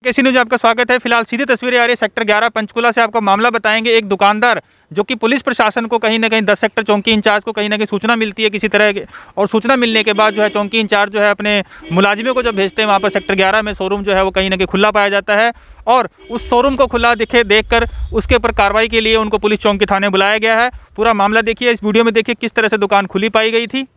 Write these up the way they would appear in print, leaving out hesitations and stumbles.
केसी news आपका स्वागत है। फिलहाल सीधी तस्वीरें आ रही है सेक्टर 11 पंचकुला से। आपको मामला बताएंगे। एक दुकानदार जो कि पुलिस प्रशासन को कहीं ना कहीं 10 सेक्टर चौकी इंचार्ज को कहीं ना कहीं सूचना मिलती है किसी तरह के, और सूचना मिलने के बाद जो है चौकी इंचार्ज जो है अपने मुलाजिमों को जब भेजते हैं वहाँ पर सेक्टर 11 में शोरूम जो है वो कहीं ना कहीं खुला पाया जाता है, और उस शोरूम को खुला देखकर उसके ऊपर कार्रवाई के लिए उनको पुलिस चौकी थाने बुलाया गया है। पूरा मामला देखिए, इस वीडियो में देखिए किस तरह से दुकान खुली पाई गई थी।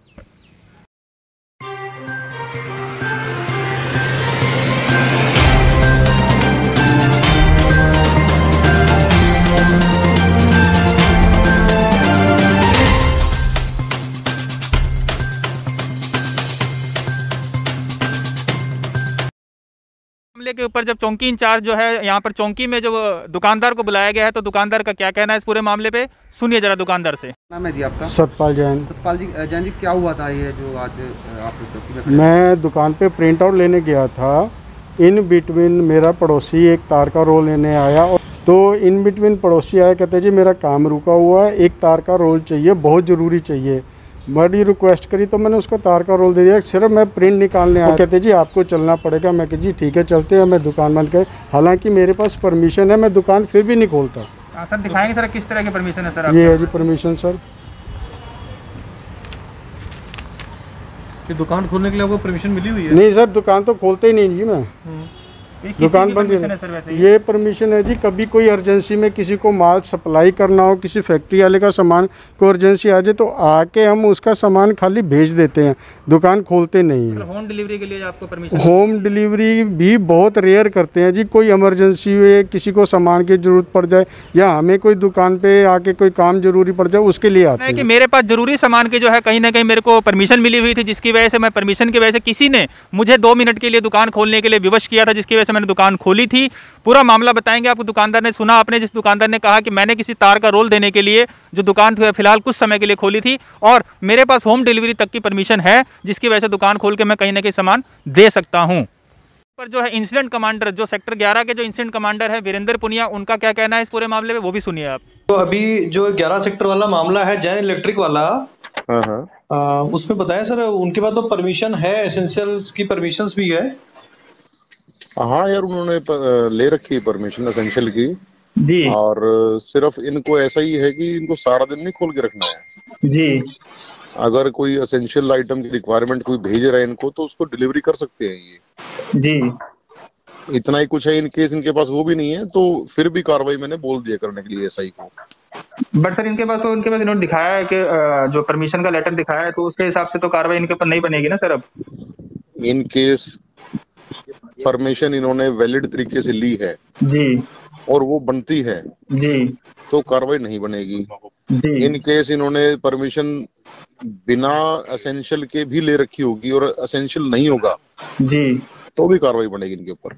मामले के ऊपर जब चौकी इंचार्ज जो है यहाँ पर चौकी में जो दुकानदार को बुलाया गया है, तो दुकानदार का क्या कहना है इस पूरे मामले पे, सुनिए जरा दुकानदार से। नाम है जी आपका? सतपाल जैन। सतपाल जी, जैन जी क्या हुआ था ये जो आज आप चौकी में? मैं दुकान पे प्रिंट आउट लेने गया था। इन बिटवीन मेरा पड़ोसी एक तार का रोल लेने आया, तो इन बिटवीन पड़ोसी आया, कहते जी मेरा काम रुका हुआ है, एक तार का रोल चाहिए, बहुत ज़रूरी चाहिए। बड़ी रिक्वेस्ट करी तो मैंने उसको तार का रोल दे दिया। सिर्फ मैं प्रिंट निकालने आया। कहते जी आपको चलना पड़ेगा। मैं कहा जी ठीक है चलते हैं। मैं दुकान बंद कर, हालांकि मेरे पास परमिशन है, मैं दुकान फिर भी नहीं खोलता। सर दिखाएंगे सर किस तरह की परमिशन है सर? ये है जी परमिशन सर। कि दुकान खोलने के लिए आपको परमिशन मिली हुई है? नहीं सर, दुकान तो खोलते ही नहीं जी मैं। दुकान बंद है। ये परमिशन है जी, कभी कोई अर्जेंसी में किसी को माल सप्लाई करना हो, किसी फैक्ट्री वाले का सामान को अर्जेंसी आ जाए तो आके हम उसका सामान खाली भेज देते हैं, दुकान खोलते नहीं हैं। होम डिलीवरी के लिए आपको परमिशन? होम डिलीवरी भी बहुत रेयर करते हैं जी। कोई इमरजेंसी हुए, किसी को सामान की जरूरत पड़ जाए, या हमें कोई दुकान पे आके कोई काम जरूरी पड़ जाए, उसके लिए आते हैं। कि मेरे पास जरूरी सामान की जो है कहीं ना कहीं मेरे को परमिशन मिली हुई थी, जिसकी वजह से मैं परमिशन की वजह से किसी ने मुझे 2 मिनट के लिए दुकान खोलने के लिए विवश किया था, जिसकी वजह से मैंने दुकान खोली थी। पूरा मामला बताएंगे आपको। दुकानदार ने सुना आपने, जिस दुकानदार ने कहा कि मैंने किसी तार का रोल देने के लिए जो दुकान फिलहाल कुछ समय के लिए खोली थी, और मेरे पास होम डिलीवरी तक की परमिशन है, जिसकी वजह से दुकान खोल के मैं कहीं ना कहीं सामान दे सकता हूं। पर जो है इंसिडेंट कमांडर, जो सेक्टर 11 के जो इंसिडेंट कमांडर है वीरेंद्र पुनिया, उनका क्या कहना है इस पूरे मामले में, वो भी सुनिए आप। तो अभी जो 11 सेक्टर वाला मामला है जैन इलेक्ट्रिक वाला, उसमें बताया सर उनके पास तो परमिशन है, एसेंशियल्स की परमिशंस भी है। हाँ यार, उन्होंने ले रखी है परमिशन एसेंशियल की जी, और सिर्फ इनको ऐसा ही है कि इनको सारा दिन नहीं खोल के रखना है जी। अगर कोई एसेंशियल आइटम की रिक्वायरमेंट कोई भेज रहा है इनको, तो उसको डिलीवरी कर सकते हैं ये जी। इतना ही कुछ है। इन केस इनके पास वो भी नहीं है तो फिर भी कार्रवाई मैंने बोल दिया करने के लिए एसआई को। बट सर इनके पास इन्होंने दिखाया है कि जो परमिशन का लेटर दिखाया है, तो उसके हिसाब से तो कार्रवाई इनके ऊपर नहीं बनेगी ना सर? अब इन केस परमिशन इन्होंने वैलिड तरीके से ली है जी, और वो बनती है जी, तो कार्रवाई नहीं बनेगी। जी। इन केस इन्होंने परमिशन बिना एसेंशियल के भी ले रखी होगी और एसेंशियल नहीं होगा जी, तो भी कार्रवाई बनेगी इनके ऊपर।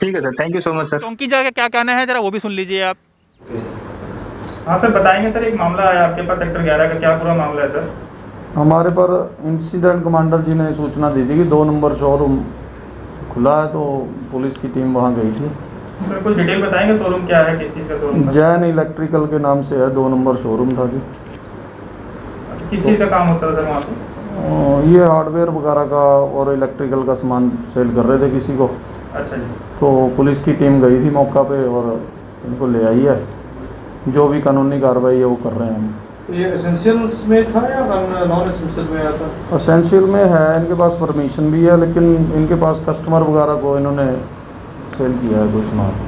ठीक है sir, thank you so much sir. चौकी जाके क्या कहना है जरा वो भी सुन लीजिए आप। हाँ सर बताएंगे सर, एक मामला आया आपके पास सेक्टर 11 का, क्या पूरा मामला है सर? हमारे पर इंसिडेंट कमांडर जी ने सूचना दी थी कि 2 नंबर शोरूम खुला है, तो पुलिस की टीम वहां गई थी। सर कुछ डिटेल बताएंगे, शोरूम क्या है, किस चीज़ का शोरूम है? जैन इलेक्ट्रिकल के नाम से है, 2 नंबर शोरूम था जी। किस चीज़ का काम होता है सर वहाँ पे? ये हार्डवेयर वगैरह का और इलेक्ट्रिकल का सामान सेल कर रहे थे किसी को। अच्छा जी। तो पुलिस की टीम गई थी मौका पे और इनको ले आई है। जो भी कानूनी कार्रवाई है वो कर रहे हैं हम। तो ये एसेंशियल्स में था या नॉन एसेंशियल में आया था? एसेंशियल में है, इनके पास परमिशन भी है, लेकिन इनके पास कस्टमर वगैरह को इन्होंने सेल किया है कुछ सामान।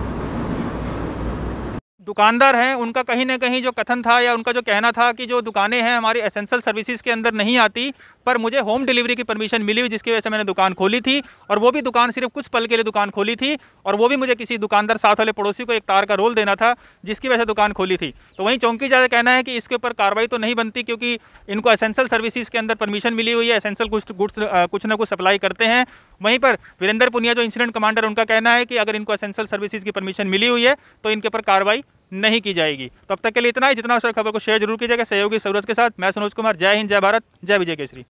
दुकानदार हैं, उनका कहीं ना कहीं जो कथन था या उनका जो कहना था कि जो दुकानें हैं हमारी एसेंशियल सर्विसेज के अंदर नहीं आती, पर मुझे होम डिलीवरी की परमिशन मिली हुई, जिसकी वजह से मैंने दुकान खोली थी, और वो भी दुकान सिर्फ कुछ पल के लिए दुकान खोली थी, और वो भी मुझे किसी दुकानदार साथ वाले पड़ोसी को एक तार का रोल देना था, जिसकी वजह से दुकान खोली थी। तो वहीं चौकी जाकर कहना है कि इसके ऊपर कार्रवाई तो नहीं बनती, क्योंकि इनको एसेंशियल सर्विसेज के अंदर परमिशन मिली हुई है, एसेंशियल गुड्स कुछ ना कुछ सप्लाई करते हैं। वहीं पर वीरेंद्र पुनिया जो इंसिडेंट कमांडर, उनका कहना है कि अगर इनको एसेंशियल सर्विसेज की परमिशन मिली हुई है तो इनके ऊपर कार्रवाई नहीं की जाएगी। तो अब तक के लिए इतना ही। जितना हो सके खबर को शेयर जरूर कीजिएगा सहयोगी सूरज के साथ। मैं सनोज कुमार। जय हिंद, जय भारत, जय विजय केसरी।